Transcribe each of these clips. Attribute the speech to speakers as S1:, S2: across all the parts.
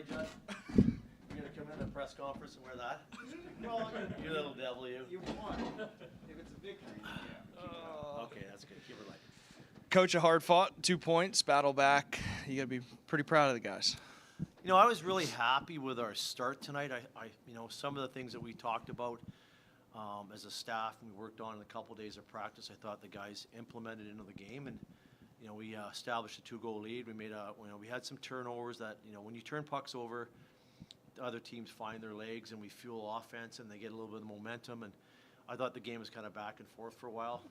S1: Judd, you gonna come in the press conference and wear that?
S2: Well,
S1: You little devil, you.
S2: you won. If it's a victory, then yeah. Keep it up.
S1: Okay, that's good. Keep it light.
S3: Coach, a hard fought, 2 points, battle back. You got to be pretty proud of the guys.
S1: You know, I was really happy with our start tonight. Some of the things that we talked about as a staff and we worked on in a couple days of practice, I thought the guys implemented into the game, and we established a 2-goal lead. We made we had some turnovers that when you turn pucks over, the other teams find their legs and we fuel offense and they get a little bit of momentum. And I thought the game was kind of back and forth for a while.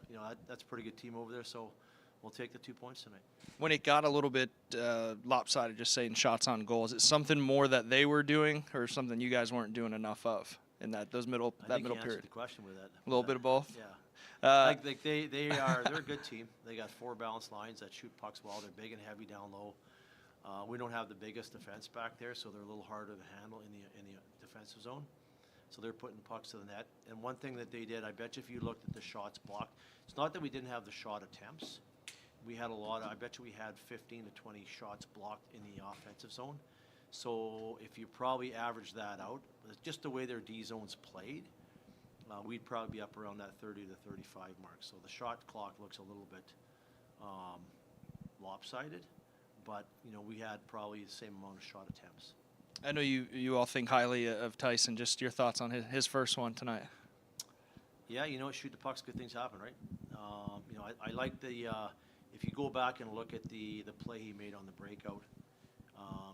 S1: That's a pretty good team over there, so we'll take the 2 points tonight.
S3: When it got a little bit lopsided, just saying shots on goal, is it something more that they were doing or something you guys weren't doing enough of in that middle
S1: I think you
S3: period?
S1: answered the question with that.
S3: A little bit of both?
S1: Yeah.
S3: Uh,
S1: They're a good team. They got 4 balanced lines that shoot pucks well. They're big and heavy down low. We don't have the biggest defense back there, so they're a little harder to handle in the defensive zone. So they're putting pucks to the net. And one thing that they did, I bet you if you looked at the shots blocked, it's not that we didn't have the shot attempts. We had I bet you we had 15 to 20 shots blocked in the offensive zone. So if you probably average that out, just the way their D zones played, we'd probably be up around that 30 to 35 mark. So the shot clock looks a little bit lopsided, but we had probably the same amount of shot attempts.
S3: I know you all think highly of Tyson. Just your thoughts on his first one tonight.
S1: Yeah, shoot the pucks, good things happen, right? I like if you go back and look at the play he made on the breakout,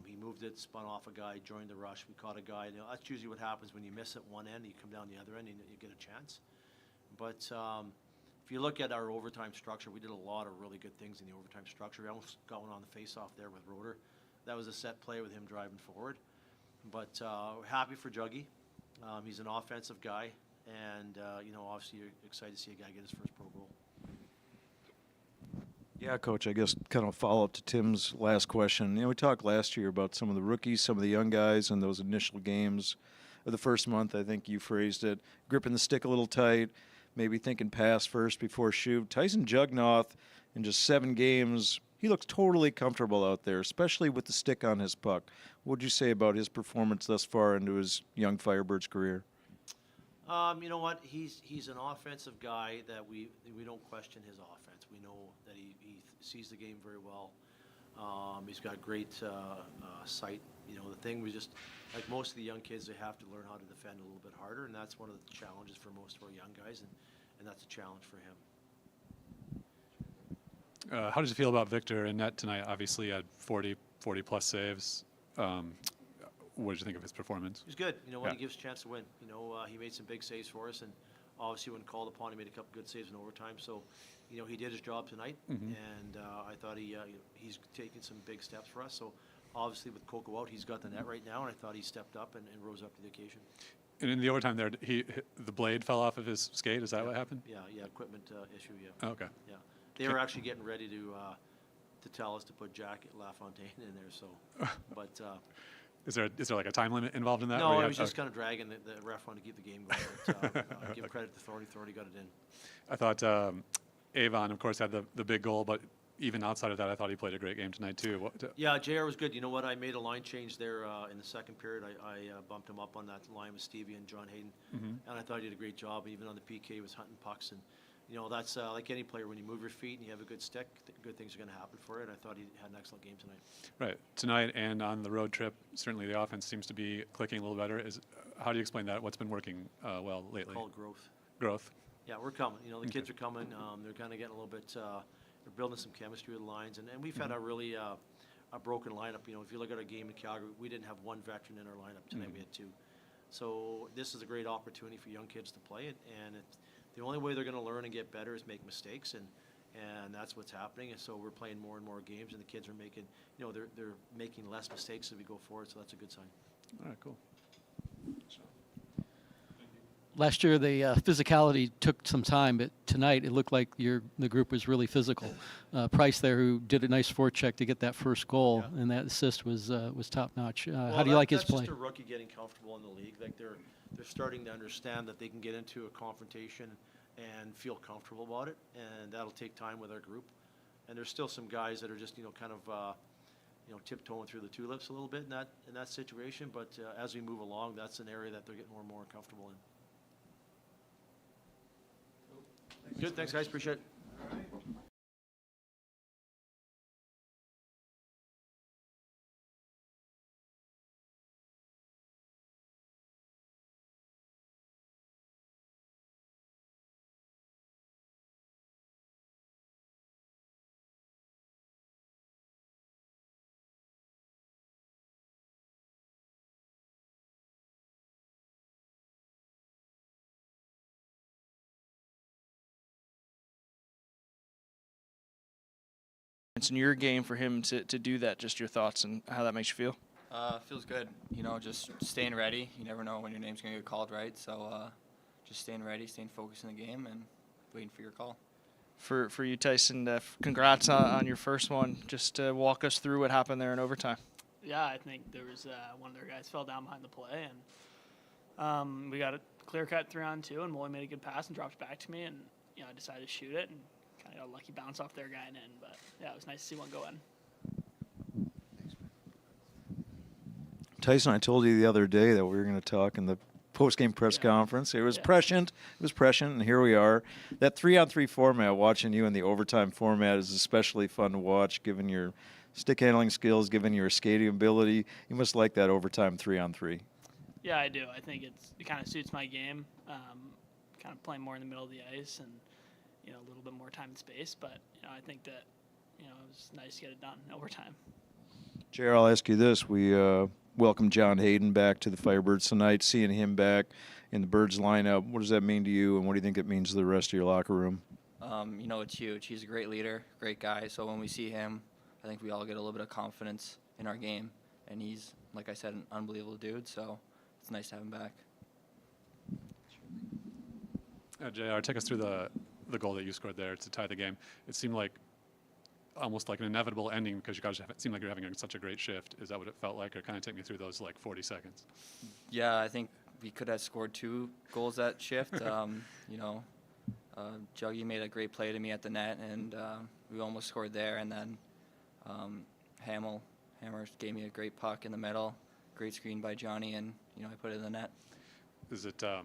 S1: he moved it, spun off a guy, joined the rush. We caught a guy. That's usually what happens when you miss at one end, you come down the other end, and you get a chance. But if you look at our overtime structure, we did a lot of really good things in the overtime structure. We almost got one on the face-off there with Roeder. That was a set play with him driving forward. But we're happy for Juggy. He's an offensive guy, and obviously you're excited to see a guy get his first pro goal.
S4: Yeah, Coach, I guess kind of a follow-up to Tim's last question. We talked last year about some of the rookies, some of the young guys in those initial games of the first month. I think you phrased it, gripping the stick a little tight, maybe thinking pass first before shoot. Tyson Jugnoth, in just 7 games, he looks totally comfortable out there, especially with the stick on his puck. What would you say about his performance thus far into his young Firebirds career?
S1: You know what? He's an offensive guy that we don't question his offense. We know that he sees the game very well. He's got great sight. The thing was just like most of the young kids, they have to learn how to defend a little bit harder, and that's one of the challenges for most of our young guys, and that's a challenge for him.
S5: How did you feel about Victor in net tonight? Obviously, he had 40 plus saves. What did you think of his performance?
S1: He's good. He gives a chance to win. He made some big saves for us, and obviously when called upon, he made a couple good saves in overtime. So, he did his job tonight, and I thought he's taken some big steps for us. So, obviously with Coco out, he's got the net right now, and I thought he stepped up and rose up to the occasion.
S5: And in the overtime there, the blade fell off of his skate. Is that what happened?
S1: Yeah, equipment issue. Yeah.
S5: Oh, okay.
S1: Yeah, they were actually getting ready to tell us to put Jack LaFontaine in there. So, but.
S5: Is there like a time limit involved in that?
S1: No, it was just kind of dragging. The ref wanted to keep the game going. But, give credit to Thorny. Thorny got it in.
S5: I thought Avon, of course, had the big goal, but even outside of that, I thought he played a great game tonight too.
S1: Yeah, JR was good. You know what? I made a line change there in the second period. I bumped him up on that line with Stevie and John Hayden, and I thought he did a great job. Even on the PK, he was hunting pucks, and that's like any player. When you move your feet and you have a good stick, good things are going to happen for it. I thought he had an excellent game tonight.
S5: Right. Tonight and on the road trip, certainly the offense seems to be clicking a little better. How do you explain that? What's been working well lately?
S1: Called growth.
S5: Growth.
S1: Yeah, we're coming. The kids are coming. They're kind of getting a little bit, they're building some chemistry with the lines. And we've had a really a broken lineup. If you look at our game in Calgary, we didn't have one veteran in our lineup. Tonight we had 2. So this is a great opportunity for young kids to play it. And the only way they're going to learn and get better is make mistakes, and that's what's happening. And so we're playing more and more games, and the kids are making, they're making less mistakes as we go forward. So that's a good sign.
S5: All right, cool.
S6: Last year, the physicality took some time, but tonight it looked like the group was really physical. Price there, who did a nice forecheck to get that first goal, and that assist was top notch. How do you like his play?
S1: That's just a rookie getting comfortable in the league. Like they're starting to understand that they can get into a confrontation and feel comfortable about it, and that'll take time with our group. And there's still some guys that are just kind of tiptoeing through the tulips a little bit in that situation. But as we move along, that's an area that they're getting more and more comfortable in. Good, thanks, guys. Appreciate it.
S3: It's in your game for him to do that. Just your thoughts and how that makes you feel.
S7: Feels good. You know, just staying ready. You never know when your name's going to get called, right? So just staying ready, staying focused in the game, and waiting for your call.
S3: For you, Tyson, congrats on your first one. Just walk us through what happened there in overtime.
S8: Yeah, I think there was one of their guys fell down behind the play, and we got a clear cut 3-on-2, and Molly made a good pass and dropped back to me, and I decided to shoot it and kind of got a lucky bounce off their guy and in. But yeah, it was nice to see one go in.
S4: Tyson, I told you the other day that we were going to talk in the post-game press conference. It was prescient. It was prescient, and here we are. That 3-on-3 format, watching you in the overtime format is especially fun to watch, given your stick handling skills, given your skating ability. You must like that overtime 3-on-3.
S8: Yeah, I do. I think it kind of suits my game. Kind of playing more in the middle of the ice and a little bit more time and space. But I think that it was nice to get it done in overtime.
S4: JR, I'll ask you this. We welcome John Hayden back to the Firebirds tonight. Seeing him back in the Birds lineup, what does that mean to you, and what do you think it means to the rest of your locker room?
S7: It's huge. He's a great leader, great guy. So when we see him, I think we all get a little bit of confidence in our game. And he's, like I said, an unbelievable dude. So it's nice to have him back.
S5: JR, take us through the goal that you scored there to tie the game. It seemed like almost like an inevitable ending because you guys seemed like you're having such a great shift. Is that what it felt like? Or kind of take me through those 40 seconds?
S7: Yeah, I think we could have scored 2 goals that shift. Juggy made a great play to me at the net, and we almost scored there. And then Hammer gave me a great puck in the middle, great screen by Johnny, and I put it in the net.
S5: Is it? Are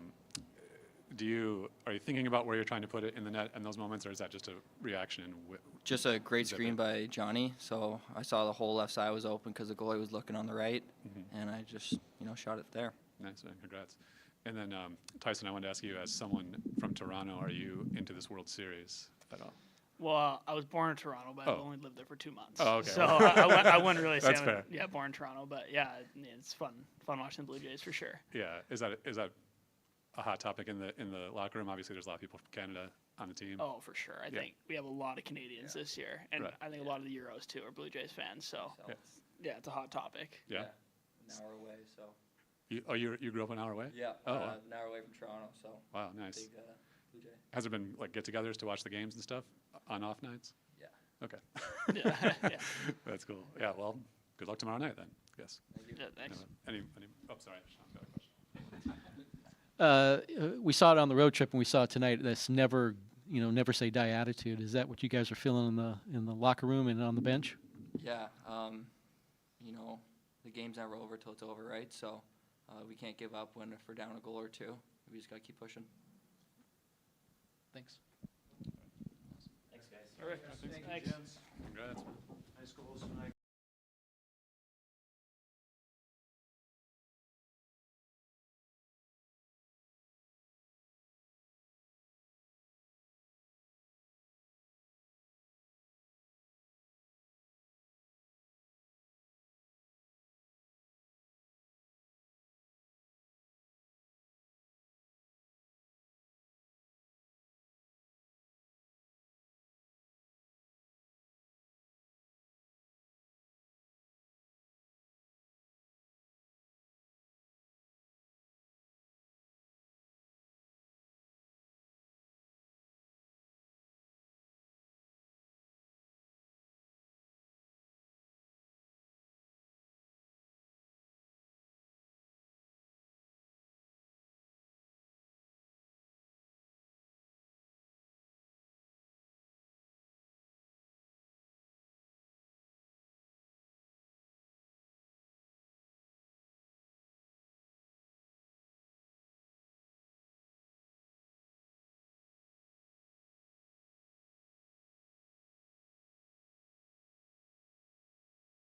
S5: you thinking about where you're trying to put it in the net in those moments, or is that just a reaction?
S7: Just a great screen by Johnny. So I saw the whole left side was open because the goalie was looking on the right, and I just shot it there.
S5: Nice, man. Congrats. And then Tyson, I wanted to ask you, as someone from Toronto, are you into this World Series at all?
S8: Well, I was born in Toronto, but I've
S5: Oh.
S8: only lived there for 2 months.
S5: Oh, okay.
S8: So I wouldn't really say
S5: That's
S8: I'm
S5: fair.
S8: born in Toronto, but yeah, it's fun watching the Blue Jays for sure.
S5: Yeah. Is that a hot topic in the locker room? Obviously, there's a lot of people from Canada on the team.
S8: Oh, for sure. I think we have a lot of Canadians this year, and
S5: Right.
S8: I think a lot of the Euros too are Blue Jays fans. So
S5: Yeah.
S8: yeah, it's a hot topic.
S5: Yeah.
S7: An hour away, so.
S5: You grew up an hour away?
S7: Yeah,
S5: Oh,
S7: an hour away from Toronto, so
S5: wow, nice.
S7: big Blue Jay.
S5: Has there been get-togethers to watch the games and stuff on off nights?
S7: Yeah.
S5: Okay.
S8: Yeah, yeah.
S5: That's cool. Yeah. Well, good luck tomorrow night then. Yes.
S8: Yeah, thanks.
S5: Any? Oh, sorry. Sean's got a question.
S6: We saw it on the road trip, and we saw it tonight. That's never say die attitude. Is that what you guys are feeling in the locker room and on the bench?
S7: Yeah, the game's never over till it's over, right? So we can't give up if we're down a goal or 2. We just got to keep pushing.
S6: Thanks.
S8: Thanks.
S5: Congrats.
S1: Nice goals tonight.